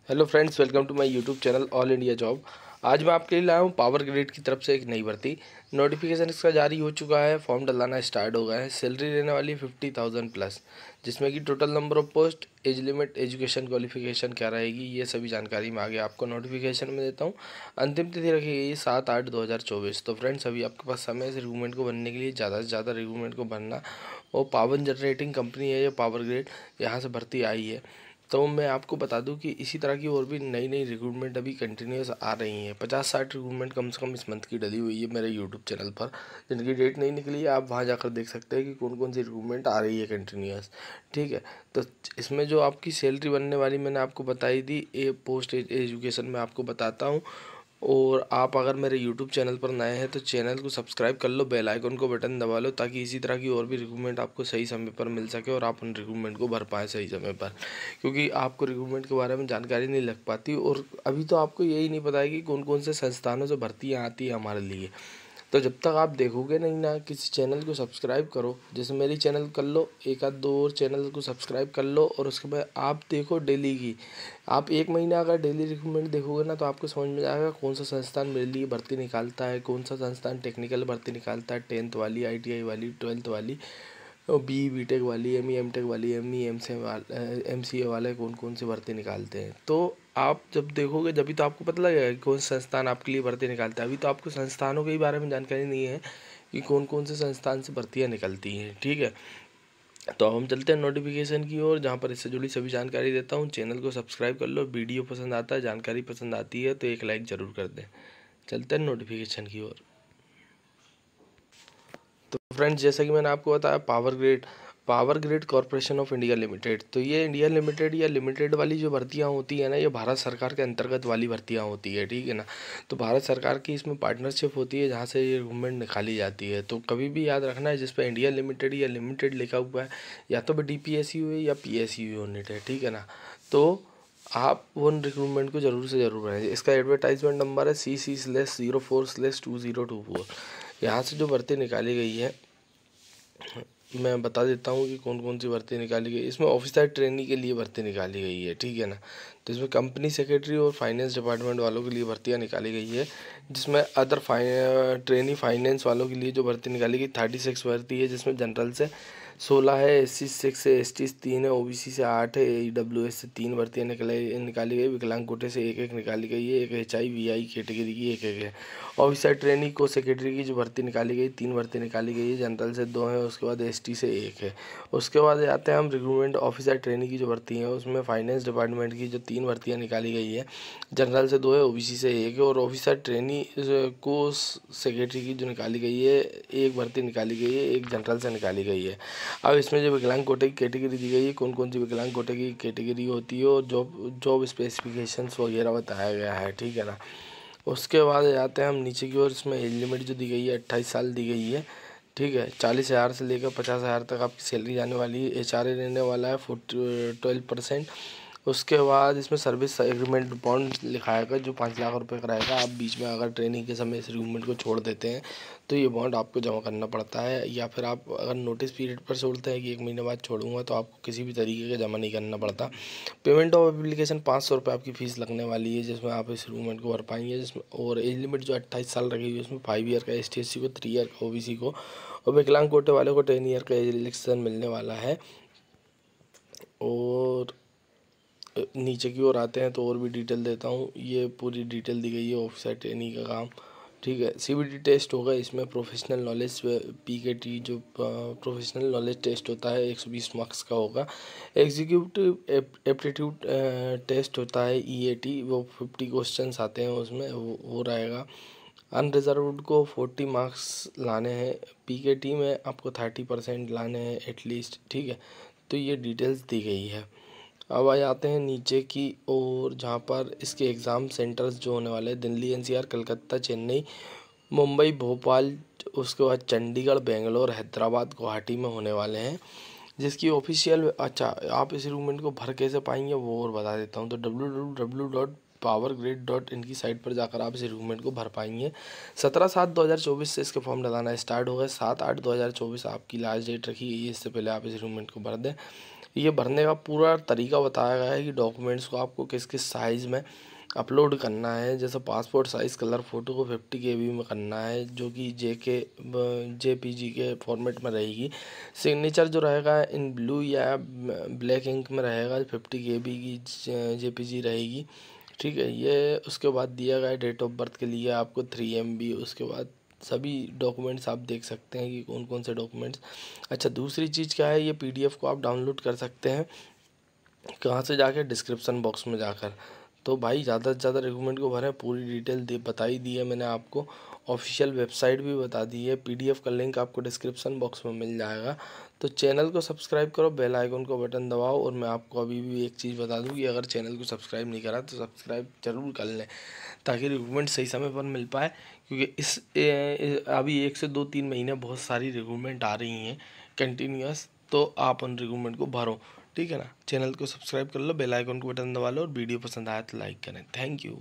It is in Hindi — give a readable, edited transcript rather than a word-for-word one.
Hello friends, welcome to my YouTube channel all India job. आज मैं आपके लिए लाया हूँ पावर ग्रिड की तरफ से एक नई भर्ती। नोटिफिकेशन इसका जारी हो चुका है, फॉर्म डलाना स्टार्ट हो गया है। सैलरी रहने वाली 50,000 प्लस, जिसमें कि total number of post, age limit, education qualification क्या रहेगी, ये सभी जानकारी मैं आगे आपको नोटिफिकेशन में देता हूँ। अंतिम तिथि रखी गई है 7/8/2024। तो फ्रेंड्स, अभी आपके पास समय है इस रिक्रूटमेंट को भरने के लिए, ज़्यादा से ज़्यादा रिक्रूटमेंट को भरना। और पावर जनरेटिंग कंपनी है ये पावर ग्रिड, यहाँ से भर्ती आई है। तो मैं आपको बता दूं कि इसी तरह की और भी नई नई रिक्रूटमेंट अभी कंटिन्यूस आ रही हैं। 50-60 रिक्रूटमेंट कम से कम इस मंथ की डली हुई है मेरे यूट्यूब चैनल पर, जिनकी डेट नहीं निकली है। आप वहां जाकर देख सकते हैं कि कौन कौन सी रिक्रूटमेंट आ रही है कंटिन्यूस। ठीक है, तो इसमें जो आपकी सैलरी बनने वाली मैंने आपको बताई थी, ए पोस्ट एजुकेशन में आपको बताता हूँ। और आप अगर मेरे यूट्यूब चैनल पर नए हैं तो चैनल को सब्सक्राइब कर लो, बेल आइकन को बटन दबा लो, ताकि इसी तरह की और भी रिक्रूटमेंट आपको सही समय पर मिल सके और आप उन रिक्रूटमेंट को भर पाएँ सही समय पर। क्योंकि आपको रिक्रूटमेंट के बारे में जानकारी नहीं लग पाती, और अभी तो आपको यही नहीं पता है कि कौन कौन से संस्थानों से भर्तियाँ आती है हमारे लिए। तो जब तक आप देखोगे नहीं ना, किसी चैनल को सब्सक्राइब करो, जैसे मेरी चैनल कर लो, एक आध दो और चैनल को सब्सक्राइब कर लो, और उसके बाद आप देखो डेली की। आप एक महीना अगर डेली रिक्रूटमेंट देखोगे ना, तो आपको समझ में आएगा कौन सा संस्थान मेरे लिए भर्ती निकालता है, कौन सा संस्थान टेक्निकल भर्ती निकालता है, 10th वाली, ITI वाली, 12th वाली, और BE BTech वाली, ME MTech वाली, ME MCA वाले कौन कौन सी भर्ती निकालते हैं। तो आप जब देखोगे जभी तो आपको पता लगेगा कि कौन सा संस्थान आपके लिए भर्ती निकालता है। अभी तो आपको संस्थानों के ही बारे में जानकारी नहीं है कि कौन कौन से संस्थान से भर्तियाँ निकलती हैं। ठीक है, तो अब हम चलते हैं नोटिफिकेशन की ओर, जहाँ पर इससे जुड़ी सभी जानकारी देता हूँ। चैनल को सब्सक्राइब कर लो, वीडियो पसंद आता है, जानकारी पसंद आती है तो एक लाइक ज़रूर कर दें। चलते हैं नोटिफिकेशन की ओर। तो फ्रेंड्स, जैसा कि मैंने आपको बताया, power grid corporation of India limited. तो ये इंडिया लिमिटेड या लिमिटेड वाली जो भर्तियां होती है ना, ये भारत सरकार के अंतर्गत वाली भर्तियां होती है। ठीक है ना, तो भारत सरकार की इसमें पार्टनरशिप होती है, जहाँ से ये रिक्रूटमेंट निकाली जाती है। तो कभी भी याद रखना है, जिस पर इंडिया लिमिटेड या लिमिटेड लिखा हुआ है, या तो DPSU है या PSU यूनिट है। ठीक है ना, तो आप उन रिक्रूटमेंट को ज़रूर से ज़रूर बनाइए। इसका एडवर्टाइजमेंट नंबर है CC/04/2024। यहाँ से जो भर्ती निकाली गई है, मैं बता देता हूँ कि कौन कौन सी भर्ती निकाली गई। इसमें ऑफिसर ट्रेनी के लिए भर्ती निकाली गई है। ठीक है ना, तो इसमें कंपनी सेक्रेटरी और फाइनेंस डिपार्टमेंट वालों के लिए भर्तियाँ निकाली गई है। जिसमें अदर ट्रेनी फाइनेंस वालों के लिए जो भर्ती निकाली गई 36 भर्ती है, जिसमें जनरल से 16 है, SC 6 है, ST 3 है, OBC से 8 है, AWS से 3 भर्तियाँ निकाली गई। विकलांग कोटे से एक निकाली गई है, एक HI/VI कैटेगरी की एक है। ऑफिसर ट्रेनी को सेक्रेटरी की जो भर्ती निकाली गई, 3 भर्ती निकाली गई है, जनरल से 2 है, उसके बाद ST से 1 है। उसके बाद आते हैं हम रिक्रूटमेंट ऑफिसर ट्रेनी की जो भर्ती है, उसमें फाइनेंस डिपार्टमेंट की जो 3 भर्तियाँ निकाली गई है, जनरल से 2 है, OBC से 1 है। और ऑफिसर ट्रेनी को सेक्रेटरी की जो निकाली गई है, एक भर्ती निकाली गई है, एक जनरल से निकाली गई है। अब इसमें जो विकलांग कोटे की कैटेगरी दी गई है, कौन कौन सी विकलांग कोटे की कैटेगरी होती है, और जॉब जॉब स्पेसिफिकेशंस वगैरह बताया गया है। ठीक है ना, उसके बाद जाते हैं हम नीचे की ओर। इसमें एज लिमिट जो दी गई है 28 साल दी गई है। ठीक है, 40,000 से लेकर 50,000 तक आपकी सैलरी जाने वाली है। HRA रहने वाला है 12%। उसके बाद इसमें सर्विस एग्रीमेंट बॉन्ड लिखा है जो 5 लाख रुपए का रहेगा। आप बीच में अगर ट्रेनिंग के समय इस एग्रीमेंट को छोड़ देते हैं तो ये बॉन्ड आपको जमा करना पड़ता है, या फिर आप अगर नोटिस पीरियड पर छोड़ते हैं कि 1 महीने बाद छोड़ूंगा, तो आपको किसी भी तरीके का जमा नहीं करना पड़ता। पेमेंट ऑफ एप्लीकेशन 500 रुपये आपकी फ़ीस लगने वाली है, जिसमें आप इस एग्रीमेंट को भर पाएंगे। जिसमें और एज लिमिट जो 28 साल रखी हुई है, उसमें 5 ईयर का ST/SC को, 3 ईयर का OBC को, और विकलांग कोटे वाले को 10 ईयर का एज रिलैक्सेशन मिलने वाला है। और नीचे की ओर आते हैं तो और भी डिटेल देता हूँ। ये पूरी डिटेल दी गई है ऑफिसर ट्रेनिंग का काम। ठीक है, CBT टेस्ट होगा इसमें, प्रोफेशनल नॉलेज PKT जो प्रोफेशनल नॉलेज टेस्ट होता है 120 मार्क्स का होगा। एग्जीक्यूटिव एप्टीट्यूड टेस्ट होता है EAT, वो 50 क्वेश्चंस आते हैं उसमें, वो रहेगा। अनरिजर्व्ड को 40 मार्क्स लाने हैं। PKT में आपको 30% लाने हैं एटलीस्ट। ठीक है, तो ये डिटेल्स दी गई है। अब आ जाते हैं नीचे की ओर, जहाँ पर इसके एग्ज़ाम सेंटर्स जो होने वाले हैं दिल्ली, NCR, कलकत्ता, चेन्नई, मुंबई, भोपाल, उसके बाद चंडीगढ़, बेंगलोर, हैदराबाद, गुवाहाटी में होने वाले हैं। जिसकी ऑफिशियल, अच्छा आप इस रिक्रूटमेंट को भर कैसे पाएंगे वो और बता देता हूँ। तो www.powergrid.in की साइट पर जाकर आप इस रिक्रूटमेंट को भर पाएंगे। 17/7/2024 से इसके फॉर्म डलाना स्टार्ट हो गए। 7/8/2024 आपकी लास्ट डेट रखी गई है, इससे पहले आप इस रिक्रूटमेंट को भर दें। ये भरने का पूरा तरीका बताया गया है कि डॉक्यूमेंट्स को आपको किस किस साइज़ में अपलोड करना है। जैसे पासपोर्ट साइज़ कलर फ़ोटो को 50 KB में करना है, जो कि JPG के फॉर्मेट में रहेगी। सिग्नेचर जो रहेगा इन ब्लू या ब्लैक इंक में रहेगा, 50 KB की JPG रहेगी, ठीक है। ये उसके बाद दिया गया डेट ऑफ बर्थ के लिए आपको 3 MB। उसके बाद सभी डॉक्यूमेंट्स आप देख सकते हैं कि कौन कौन से डॉक्यूमेंट्स। अच्छा, दूसरी चीज़ क्या है, ये PDF को आप डाउनलोड कर सकते हैं। कहाँ से जाके, डिस्क्रिप्शन बॉक्स में जाकर। तो भाई ज़्यादा से ज़्यादा रिक्रूटमेंट को भरें, पूरी डिटेल बताई दी है मैंने आपको। ऑफिशियल वेबसाइट भी बता दी है, PDF का लिंक आपको डिस्क्रिप्शन बॉक्स में मिल जाएगा। तो चैनल को सब्सक्राइब करो, बेल आइकन को बटन दबाओ। और मैं आपको अभी भी एक चीज़ बता दूं कि अगर चैनल को सब्सक्राइब नहीं करा तो सब्सक्राइब जरूर कर लें, ताकि रिक्रूटमेंट सही समय पर मिल पाए। क्योंकि अभी 1 से 2-3 महीने बहुत सारी रिक्रूटमेंट आ रही हैं कंटिन्यूअस। तो आप उन रिक्रूटमेंट को भरो, ठीक है ना। चैनल को सब्सक्राइब कर लो, बेल आइकन को बटन दबा लो, और वीडियो पसंद आया तो लाइक करें। Thank you.